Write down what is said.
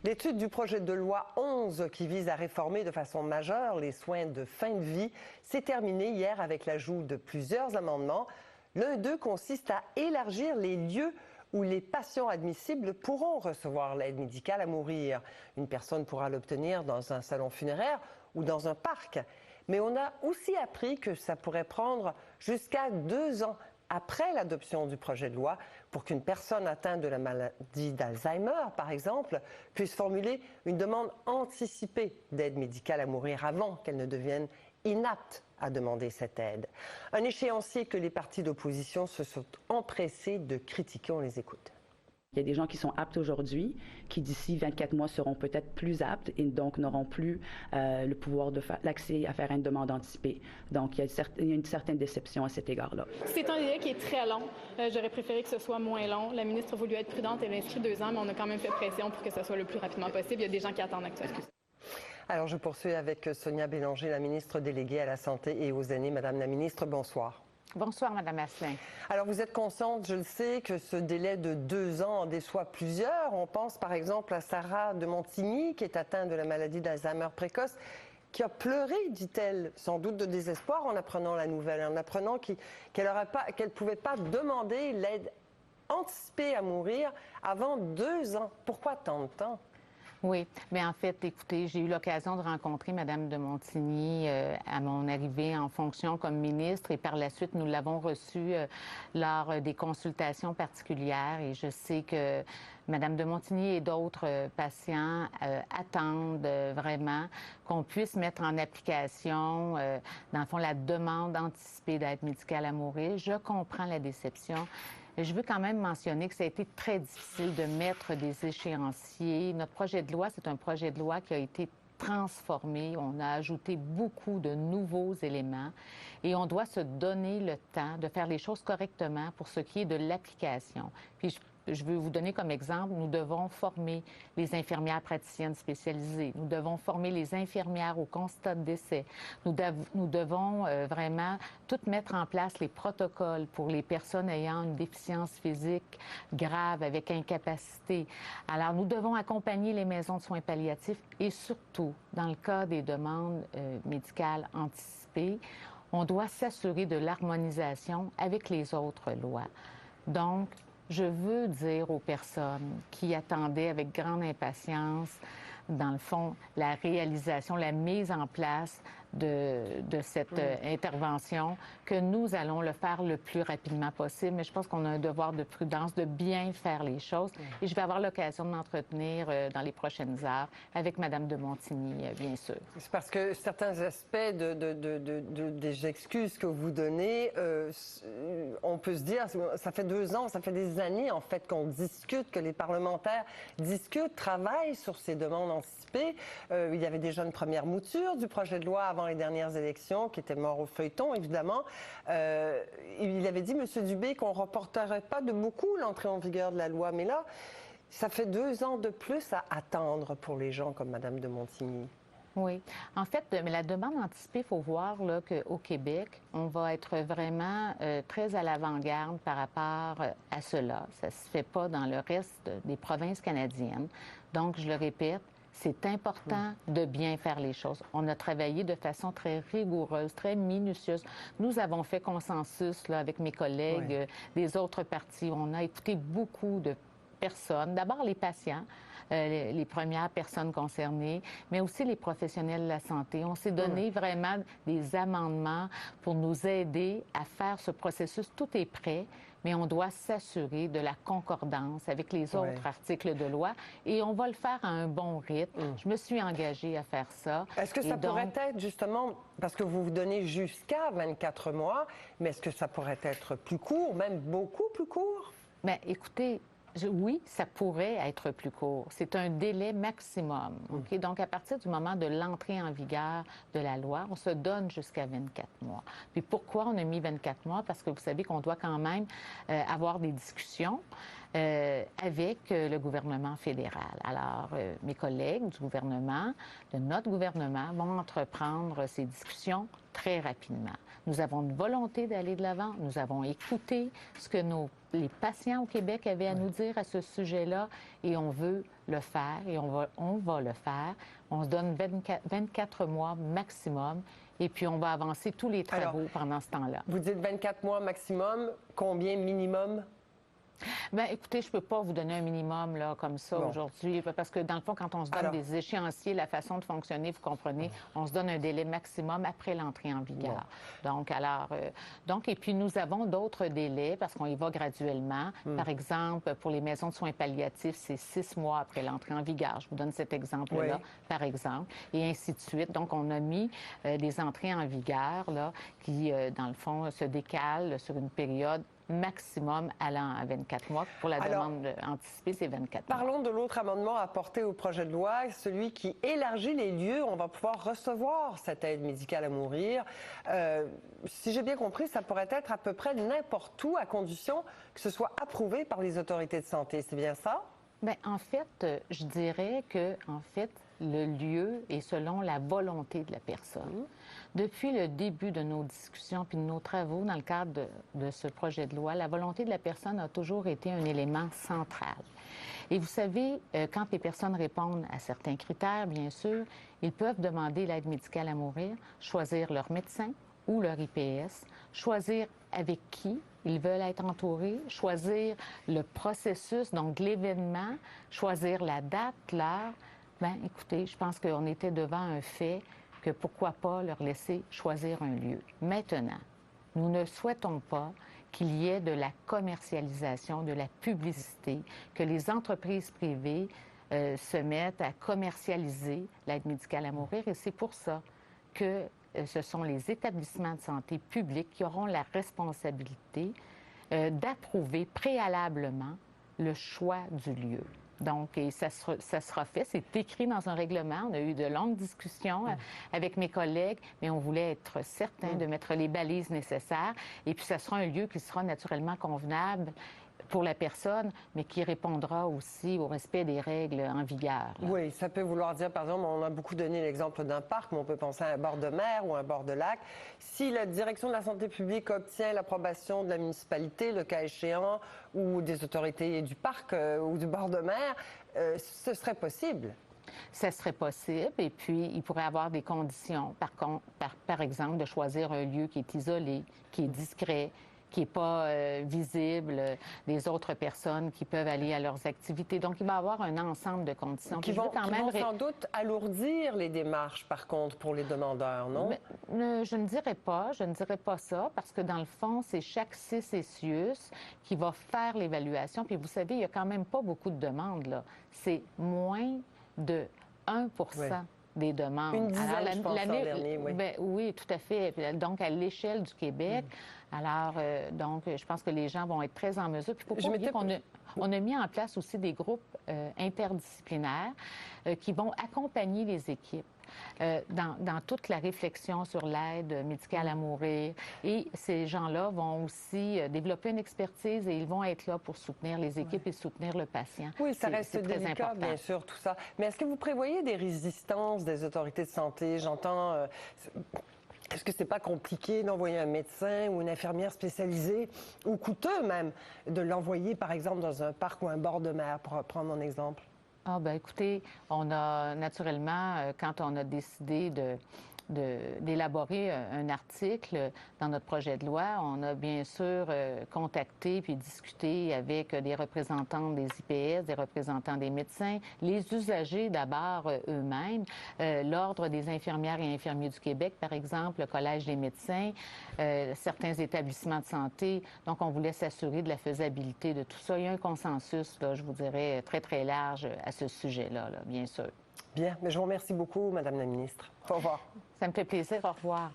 L'étude du projet de loi 11 qui vise à réformer de façon majeure les soins de fin de vie s'est terminée hier avec l'ajout de plusieurs amendements. L'un d'eux consiste à élargir les lieux où les patients admissibles pourront recevoir l'aide médicale à mourir. Une personne pourra l'obtenir dans un salon funéraire ou dans un parc. Mais on a aussi appris que ça pourrait prendre jusqu'à 2 ans après l'adoption du projet de loi pour qu'une personne atteinte de la maladie d'Alzheimer, par exemple, puisse formuler une demande anticipée d'aide médicale à mourir avant qu'elle ne devienne inapte à demander cette aide. Un échéancier que les partis d'opposition se sont empressés de critiquer. On les écoute. Il y a des gens qui sont aptes aujourd'hui, qui d'ici 24 mois seront peut-être plus aptes et donc n'auront plus le pouvoir de l'accès à faire une demande anticipée. Donc, il y a une certaine déception à cet égard-là. C'est un délai qui est très long. J'aurais préféré que ce soit moins long. La ministre a voulu être prudente. Elle a inscrit 2 ans, mais on a quand même fait pression pour que ce soit le plus rapidement possible. Il y a des gens qui attendent actuellement. Alors, je poursuis avec Sonia Bélanger, la ministre déléguée à la Santé et aux aînés. Madame la ministre, bonsoir. Bonsoir, Madame Asselin. Alors, vous êtes consciente, je le sais, que ce délai de 2 ans en déçoit plusieurs. On pense par exemple à Sarah de Montigny, qui est atteinte de la maladie d'Alzheimer précoce, qui a pleuré, dit-elle, sans doute de désespoir en apprenant la nouvelle, en apprenant qu'elle ne pouvait pas demander l'aide anticipée à mourir avant 2 ans. Pourquoi tant de temps? Oui, mais en fait, écoutez, j'ai eu l'occasion de rencontrer Madame de Montigny à mon arrivée en fonction comme ministre et par la suite, nous l'avons reçue lors des consultations particulières et je sais que Madame de Montigny et d'autres patients attendent vraiment qu'on puisse mettre en application, dans le fond, la demande anticipée d'aide médicale à mourir. Je comprends la déception. Je veux quand même mentionner que ça a été très difficile de mettre des échéanciers. Notre projet de loi, c'est un projet de loi qui a été transformé. On a ajouté beaucoup de nouveaux éléments et on doit se donner le temps de faire les choses correctement pour ce qui est de l'application. Puis je veux vous donner comme exemple, nous devons former les infirmières praticiennes spécialisées. Nous devons former les infirmières au constat de décès. Nous devons vraiment tout mettre en place les protocoles pour les personnes ayant une déficience physique grave avec incapacité. Alors, nous devons accompagner les maisons de soins palliatifs et surtout, dans le cas des demandes médicales anticipées, on doit s'assurer de l'harmonisation avec les autres lois. Donc, je veux dire aux personnes qui attendaient avec grande impatience, dans le fond, la réalisation, la mise en place de cette intervention, que nous allons le faire le plus rapidement possible. Mais je pense qu'on a un devoir de prudence, de bien faire les choses. Et je vais avoir l'occasion de m'entretenir dans les prochaines heures avec Mme de Montigny, bien sûr. C'est parce que certains aspects des excuses que vous donnez, on peut se dire, ça fait 2 ans, ça fait des années, en fait, qu'on discute, que les parlementaires discutent, travaillent sur ces demandes anticipées. Il y avait déjà une première mouture du projet de loi avant les dernières élections, qui était mort au feuilleton, évidemment. Il avait dit, M. Dubé, qu'on ne reporterait pas de beaucoup l'entrée en vigueur de la loi. Mais là, ça fait 2 ans de plus à attendre pour les gens comme Mme de Montigny. Oui. En fait, la demande anticipée, il faut voir qu'au Québec, on va être vraiment très à l'avant-garde par rapport à cela. Ça ne se fait pas dans le reste des provinces canadiennes. Donc, je le répète, c'est important de bien faire les choses. On a travaillé de façon très rigoureuse, très minutieuse. Nous avons fait consensus là, avec mes collègues des autres partis. On a écouté beaucoup de personnes. D'abord, les patients, les premières personnes concernées, mais aussi les professionnels de la santé. On s'est donné vraiment des amendements pour nous aider à faire ce processus. Tout est prêt, mais on doit s'assurer de la concordance avec les autres articles de loi et on va le faire à un bon rythme. Je me suis engagée à faire ça. Est-ce que ça pourrait être justement, parce que vous vous donnez jusqu'à 24 mois, mais est-ce que ça pourrait être plus court, même beaucoup plus court? Bien, écoutez, oui, ça pourrait être plus court. C'est un délai maximum. Okay? Donc, à partir du moment de l'entrée en vigueur de la loi, on se donne jusqu'à 24 mois. Puis pourquoi on a mis 24 mois? Parce que vous savez qu'on doit quand même avoir des discussions avec le gouvernement fédéral. Alors, mes collègues du gouvernement, de notre gouvernement, vont entreprendre ces discussions très rapidement. Nous avons une volonté d'aller de l'avant. Nous avons écouté ce que les patients au Québec avaient à nous dire à ce sujet-là et on veut le faire et on va le faire. On se donne 24 mois maximum et puis on va avancer tous les travaux pendant ce temps-là. Vous dites 24 mois maximum, combien minimum? Bien, écoutez, je ne peux pas vous donner un minimum là, comme ça aujourd'hui, parce que dans le fond, quand on se donne des échéanciers, la façon de fonctionner, vous comprenez, on se donne un délai maximum après l'entrée en vigueur. Donc, et puis nous avons d'autres délais parce qu'on y va graduellement. Par exemple, pour les maisons de soins palliatifs, c'est 6 mois après l'entrée en vigueur. Je vous donne cet exemple-là, par exemple, et ainsi de suite. Donc, on a mis des entrées en vigueur là, qui, dans le fond, se décalent sur une période maximum allant à 24 mois. Pour la demande anticipée, c'est 24 mois. Parlons de l'autre amendement apporté au projet de loi, celui qui élargit les lieux où on va pouvoir recevoir cette aide médicale à mourir. Si j'ai bien compris, ça pourrait être à peu près n'importe où, à condition que ce soit approuvé par les autorités de santé. C'est bien ça? Bien, en fait, je dirais que, le lieu est selon la volonté de la personne. Depuis le début de nos discussions puis de nos travaux dans le cadre de ce projet de loi, la volonté de la personne a toujours été un élément central. Et vous savez, quand les personnes répondent à certains critères, bien sûr, ils peuvent demander l'aide médicale à mourir, choisir leur médecin ou leur IPS, choisir avec qui ils veulent être entourés, choisir le processus, donc l'événement, choisir la date, l'heure. Bien, écoutez, je pense qu'on était devant un fait que pourquoi pas leur laisser choisir un lieu. Maintenant, nous ne souhaitons pas qu'il y ait de la commercialisation, de la publicité, que les entreprises privées se mettent à commercialiser l'aide médicale à mourir. Et c'est pour ça que ce sont les établissements de santé publics qui auront la responsabilité d'approuver préalablement le choix du lieu. Donc, et ça sera fait. C'est écrit dans un règlement. On a eu de longues discussions avec mes collègues, mais on voulait être certain de mettre les balises nécessaires. Et puis, ça sera un lieu qui sera naturellement convenable pour la personne, mais qui répondra aussi au respect des règles en vigueur. Là. Oui, ça peut vouloir dire, par exemple, on a beaucoup donné l'exemple d'un parc, mais on peut penser à un bord de mer ou un bord de lac. Si la direction de la santé publique obtient l'approbation de la municipalité, le cas échéant, ou des autorités du parc ou du bord de mer, ce serait possible. Ça serait possible, et puis il pourrait y avoir des conditions, par exemple, de choisir un lieu qui est isolé, qui est discret, qui n'est pas visible des autres personnes qui peuvent aller à leurs activités. Donc, il va y avoir un ensemble de conditions. Qui vont sans doute alourdir les démarches, par contre, pour les demandeurs, non? Mais, je ne dirais pas ça, parce que dans le fond, c'est chaque CCCIUS qui va faire l'évaluation. Puis vous savez, il n'y a quand même pas beaucoup de demandes, là. C'est moins de 1 des demandes. Une dizaine, je pense, l'an dernier, oui. Oui, tout à fait. Donc, à l'échelle du Québec. Alors, donc, je pense que les gens vont être très en mesure. Puis, il faut pas oublier qu'on a mis en place aussi des groupes interdisciplinaires qui vont accompagner les équipes dans toute la réflexion sur l'aide médicale à mourir. Et ces gens-là vont aussi développer une expertise et ils vont être là pour soutenir les équipes et soutenir le patient. Oui, ça reste délicat, bien sûr, tout ça. Mais est-ce que vous prévoyez des résistances des autorités de santé? J'entends... Est-ce que c'est pas compliqué d'envoyer un médecin ou une infirmière spécialisée, ou coûteux même, de l'envoyer, par exemple, dans un parc ou un bord de mer, pour prendre mon exemple? Ah, bien, écoutez, on a naturellement, quand on a décidé d'élaborer un article dans notre projet de loi, on a bien sûr contacté puis discuté avec des représentants des IPS, des représentants des médecins, les usagers d'abord eux-mêmes, l'Ordre des infirmières et infirmiers du Québec, par exemple, le Collège des médecins, certains établissements de santé. Donc, on voulait s'assurer de la faisabilité de tout ça. Il y a un consensus, là, je vous dirais, très, très large à ce sujet-là, bien sûr. Bien, mais je vous remercie beaucoup, Madame la ministre. Au revoir. Ça me fait plaisir. Au revoir.